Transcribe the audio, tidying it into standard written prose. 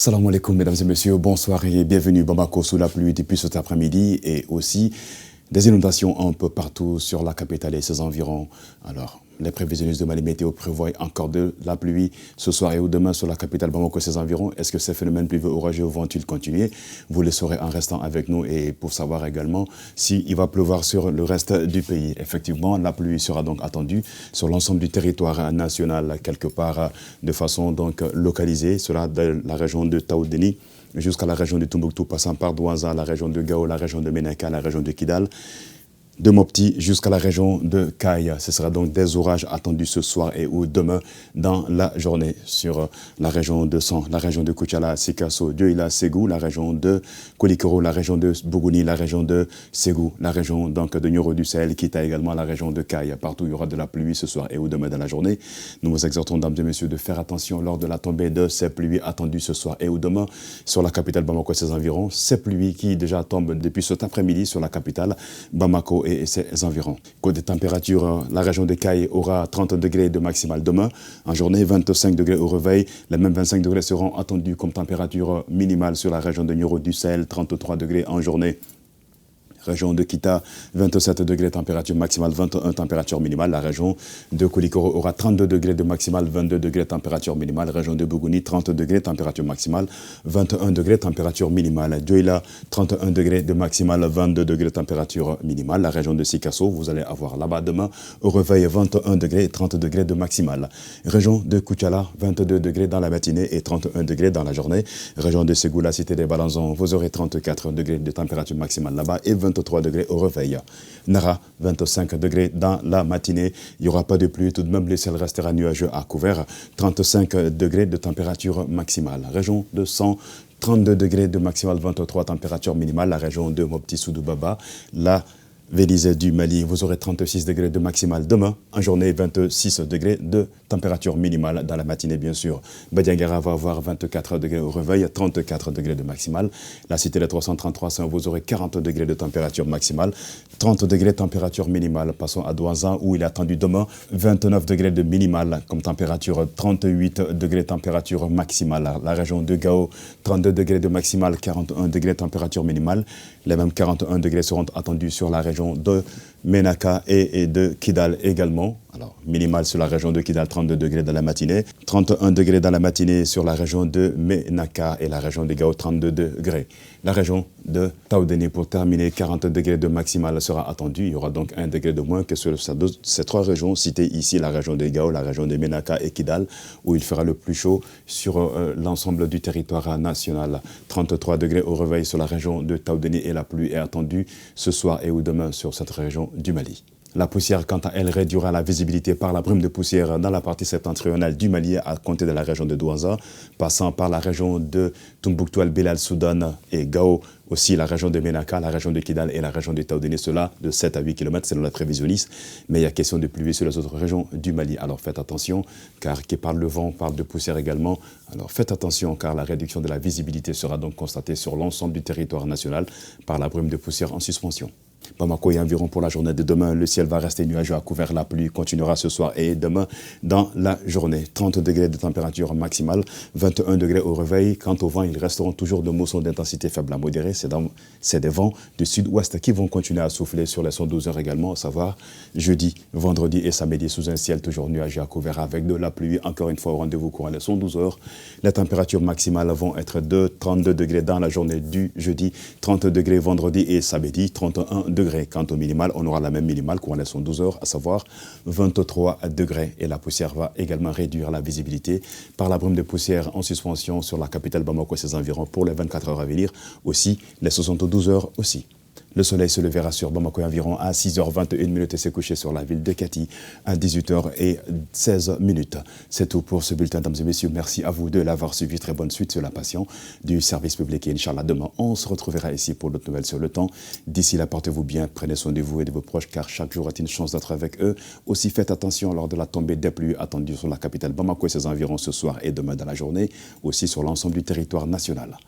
Salam alaikum mesdames et messieurs, bonsoir et bienvenue Bamako sous la pluie depuis cet après-midi et aussi des inondations un peu partout sur la capitale et ses environs. Alors, les prévisionnistes de Mali Météo prévoient encore de la pluie ce soir et ou demain sur la capitale Bamako et ses environs. Est-ce que ces phénomènes pluvieux orageux vont-ils continuer? Vous le saurez en restant avec nous et pour savoir également s'il va pleuvoir sur le reste du pays. Effectivement, la pluie sera donc attendue sur l'ensemble du territoire national, quelque part de façon donc localisée, cela de la région de Taoudeni jusqu'à la région de Tombouctou, passant par Douaza, la région de Gao, la région de Ménaka, la région de Kidal, de Mopti jusqu'à la région de Kaya. Ce sera donc des orages attendus ce soir et ou demain dans la journée sur la région de San, la région de Koutiala, Sikasso, Dioïla, Ségou, la région de Kolikoro, la région de Bougouni, la région de Ségou, la région donc de Nioro du Sahel, Kita également la région de Kaya. Partout il y aura de la pluie ce soir et ou demain dans la journée. Nous vous exhortons, mesdames et messieurs, de faire attention lors de la tombée de ces pluies attendues ce soir et ou demain sur la capitale Bamako et ses environs. Ces pluies qui déjà tombent depuis cet après-midi sur la capitale Bamako et ses environs. Côté température, la région de Kaya aura 30 degrés de maximal demain. En journée, 25 degrés au réveil. Les mêmes 25 degrés seront attendus comme température minimale sur la région de Nioro du Sahel, 33 degrés en journée. Région de Kita, 27 degrés température maximale, 21 température minimale. La région de Kolikoro aura 32 degrés de maximale, 22 degrés température minimale. Région de Bougouni, 30 degrés température maximale, 21 degrés température minimale. Dioïla, 31 degrés de maximale, 22 degrés température minimale. La région de Sikasso, vous allez avoir là-bas demain au réveil 21 degrés et 30 degrés de maximale. Région de Koutiala, 22 degrés dans la matinée et 31 degrés dans la journée. Région de Ségou, la cité des Balanzons, vous aurez 34 degrés de température maximale là-bas et 23 degrés au réveil. Nara, 25 degrés dans la matinée. Il n'y aura pas de pluie, tout de même le ciel restera nuageux à couvert. 35 degrés de température maximale. Région de 132 degrés de maximale, 23 température minimale. La région de Mopti Soudoubaba, la Vélize du Mali, vous aurez 36 degrés de maximale demain. En journée, 26 degrés de température minimale dans la matinée, bien sûr. Badiangara va avoir 24 degrés au réveil, 34 degrés de maximale. La cité des 333, vous aurez 40 degrés de température maximale, 30 degrés de température minimale. Passons à Douaza, où il est attendu demain 29 degrés de minimale comme température, 38 degrés de température maximale. La région de Gao, 32 degrés de maximale, 41 degrés de température minimale. Les mêmes 41 degrés seront attendus sur la région de Ménaka et de Kidal également. Alors, minimal sur la région de Kidal, 32 degrés dans la matinée. 31 degrés dans la matinée sur la région de Ménaka et la région de Gao, 32 degrés. La région de Taoudeni, pour terminer, 40 degrés de maximal sera attendu. Il y aura donc 1 degré de moins que sur ces trois régions citées ici, la région de Gao, la région de Ménaka et Kidal, où il fera le plus chaud sur l'ensemble du territoire national. 33 degrés au réveil sur la région de Taoudeni et la pluie est attendue ce soir et ou demain sur cette région du Mali. La poussière, quant à elle, réduira la visibilité par la brume de poussière dans la partie septentrionale du Mali à compter de la région de Douaza, passant par la région de Tombouctou, El-Belal, Soudan et Gao, aussi la région de Ménaka, la région de Kidal et la région de Taoudeni, cela de 7 à 8 km selon la prévisionniste. Mais il y a question de pluie sur les autres régions du Mali. Alors faites attention, car qui parle de vent parle de poussière également. Alors faites attention, car la réduction de la visibilité sera donc constatée sur l'ensemble du territoire national par la brume de poussière en suspension. Bamako et environ pour la journée de demain, le ciel va rester nuageux à couvert, la pluie continuera ce soir et demain dans la journée. 30 degrés de température maximale, 21 degrés au réveil. Quant au vent, ils resteront toujours de moussons d'intensité faible à modérée. C'est des vents du sud-ouest qui vont continuer à souffler sur les 112 heures également, à savoir jeudi, vendredi et samedi sous un ciel toujours nuageux à couvert avec de la pluie. Encore une fois au rendez-vous courant les 112 heures. Les températures maximales vont être de 32 degrés dans la journée du jeudi, 30 degrés vendredi et samedi, 31 degrés. Quant au minimal, on aura la même minimale qu'on laisse en 12 heures, à savoir 23 degrés. Et la poussière va également réduire la visibilité par la brume de poussière en suspension sur la capitale Bamako et ses environs pour les 24 heures à venir. Aussi, les 72 heures aussi. Le soleil se levera sur Bamako environ à 6h21 et s'est couché sur la ville de Kati à 18h16. C'est tout pour ce bulletin, mesdames et messieurs. Merci à vous de l'avoir suivi. Très bonne suite sur la passion du service public. Et Inch'Allah, demain, on se retrouvera ici pour d'autres nouvelles sur le temps. D'ici là, portez-vous bien, prenez soin de vous et de vos proches, car chaque jour est une chance d'être avec eux. Aussi, faites attention lors de la tombée des pluies attendues sur la capitale Bamako et ses environs ce soir et demain dans la journée, aussi sur l'ensemble du territoire national.